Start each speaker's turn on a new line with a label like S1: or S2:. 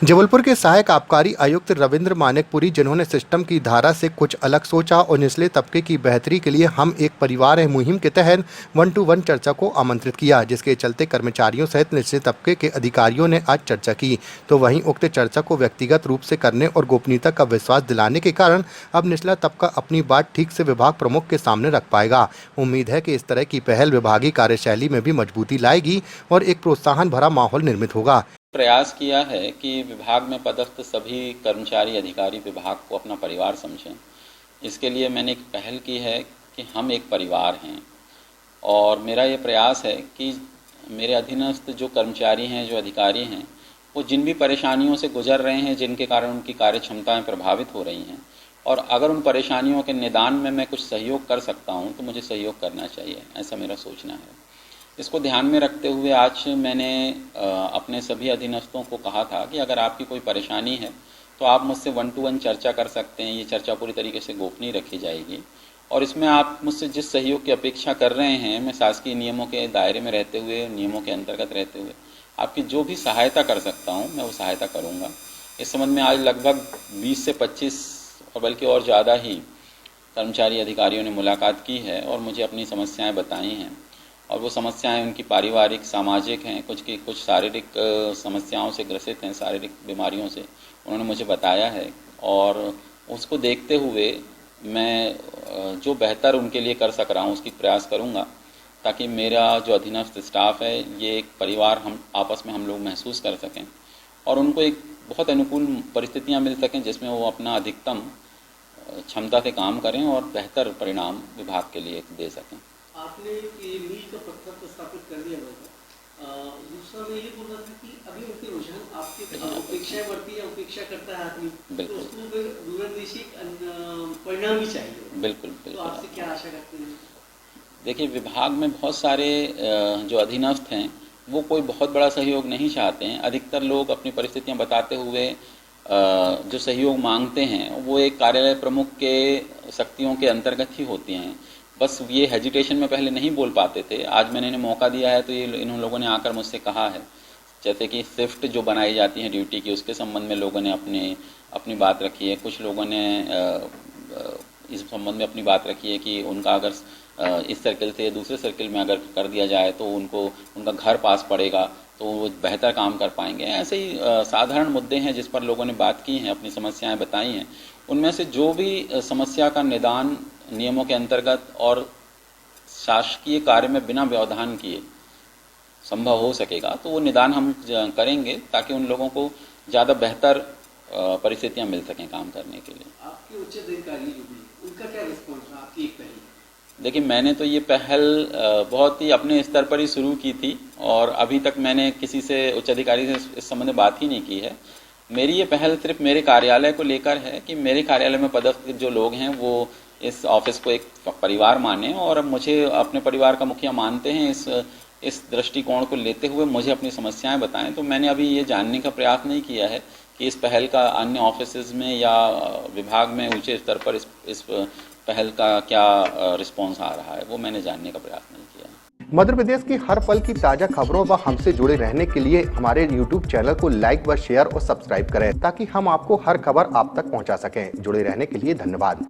S1: जबलपुर के सहायक आबकारी आयुक्त रविंद्र मानिकपुरी, जिन्होंने सिस्टम की धारा से कुछ अलग सोचा और निचले तबके की बेहतरी के लिए हम एक परिवार है मुहिम के तहत 1-to-1 चर्चा को आमंत्रित किया, जिसके चलते कर्मचारियों सहित निचले तबके के अधिकारियों ने आज चर्चा की। तो वहीं उक्त चर्चा को व्यक्तिगत रूप से करने और गोपनीयता का विश्वास दिलाने के कारण अब निचला तबका अपनी बात ठीक से विभाग प्रमुख के सामने रख पाएगा। उम्मीद है कि इस तरह की पहल विभागीय कार्यशैली में भी मजबूती लाएगी और एक प्रोत्साहन भरा माहौल निर्मित होगा।
S2: प्रयास किया है कि विभाग में पदस्थ सभी कर्मचारी अधिकारी विभाग को अपना परिवार समझें। इसके लिए मैंने एक पहल की है कि हम एक परिवार हैं और मेरा ये प्रयास है कि मेरे अधीनस्थ जो कर्मचारी हैं, जो अधिकारी हैं, वो जिन भी परेशानियों से गुजर रहे हैं, जिनके कारण उनकी कार्य क्षमताएँ प्रभावित हो रही हैं, और अगर उन परेशानियों के निदान में मैं कुछ सहयोग कर सकता हूँ तो मुझे सहयोग करना चाहिए, ऐसा मेरा सोचना है। इसको ध्यान में रखते हुए आज मैंने अपने सभी अधीनस्थों को कहा था कि अगर आपकी कोई परेशानी है तो आप मुझसे 1-to-1 चर्चा कर सकते हैं। ये चर्चा पूरी तरीके से गोपनीय रखी जाएगी और इसमें आप मुझसे जिस सहयोग की अपेक्षा कर रहे हैं, मैं शासकीय नियमों के दायरे में रहते हुए, नियमों के अंतर्गत रहते हुए आपकी जो भी सहायता कर सकता हूँ, मैं वो सहायता करूँगा। इस संबंध में आज लगभग 20 से 25 और बल्कि और ज़्यादा ही कर्मचारी अधिकारियों ने मुलाकात की है और मुझे अपनी समस्याएँ बताई हैं और वो समस्याएं उनकी पारिवारिक, सामाजिक हैं, कुछ शारीरिक समस्याओं से ग्रसित हैं, शारीरिक बीमारियों से उन्होंने मुझे बताया है और उसको देखते हुए मैं जो बेहतर उनके लिए कर सक रहा हूँ उसकी प्रयास करूँगा, ताकि मेरा जो अधीनस्थ स्टाफ है ये एक परिवार हम आपस में हम लोग महसूस कर सकें और उनको एक बहुत अनुकूल परिस्थितियाँ मिल सकें जिसमें वो अपना अधिकतम क्षमता से काम करें और बेहतर परिणाम विभाग के लिए दे सकें।
S3: आपने ये मील का पत्थर तो स्थापित कर दिया होगा। दूसरा मैं ये बोल रहा था कि अभी उनके रुझान आपके अपेक्षाएं बढ़ती है, अपेक्षा करता है आदमी, तो उसको फिर दूरंदेशी परिणाम भी चाहिए।
S2: बिल्कुल।
S3: तो आपसे क्या आशा करते हैं?
S2: देखिए, विभाग में बहुत सारे जो अधीनस्थ हैं वो कोई बहुत बड़ा सहयोग नहीं चाहते हैं। अधिकतर लोग अपनी परिस्थितियां बताते हुए जो सहयोग मांगते हैं वो एक कार्यालय प्रमुख के शक्तियों के अंतर्गत ही होती हैं। बस ये हेजिटेशन में पहले नहीं बोल पाते थे, आज मैंने इन्हें मौका दिया है तो ये इन लोगों ने आकर मुझसे कहा है। जैसे कि शिफ्ट जो बनाई जाती है ड्यूटी की, उसके संबंध में लोगों ने अपनी बात रखी है। कुछ लोगों ने इस संबंध में अपनी बात रखी है कि उनका अगर इस सर्किल से दूसरे सर्किल में अगर कर दिया जाए तो उनका घर पास पड़ेगा तो वो बेहतर काम कर पाएंगे। ऐसे ही साधारण मुद्दे हैं जिस पर लोगों ने बात की हैं, अपनी समस्याएं बताई हैं। उनमें से जो भी समस्या का निदान नियमों के अंतर्गत और शासकीय कार्य में बिना व्यवधान किए संभव हो सकेगा तो वो निदान हम करेंगे, ताकि उन लोगों को ज़्यादा बेहतर परिस्थितियां मिल सकें काम करने के लिए।
S3: आपके उच्च अधिकारी जो भी, उनका क्या रिस्पॉन्स रहा आपकी एक पहल?
S2: देखिए, मैंने तो ये पहल बहुत ही अपने स्तर पर ही शुरू की थी और अभी तक मैंने किसी से उच्च अधिकारी से इस संबंध में बात ही नहीं की है। मेरी ये पहल सिर्फ मेरे कार्यालय को लेकर है कि मेरे कार्यालय में पदस्थ जो लोग हैं वो इस ऑफिस को एक परिवार माने और मुझे अपने परिवार का मुखिया मानते हैं। इस दृष्टिकोण को लेते हुए मुझे अपनी समस्याएं बताएं। तो मैंने अभी ये जानने का प्रयास नहीं किया है कि इस पहल का अन्य ऑफिसेज में या विभाग में ऊंचे स्तर पर इस पहल का क्या रिस्पॉन्स आ रहा है, वो मैंने जानने का प्रयास नहीं किया।
S1: मध्य प्रदेश की हर पल की ताजा खबरों व हमसे जुड़े रहने के लिए हमारे YouTube चैनल को लाइक व शेयर और सब्सक्राइब करें, ताकि हम आपको हर खबर आप तक पहुंचा सकें। जुड़े रहने के लिए धन्यवाद।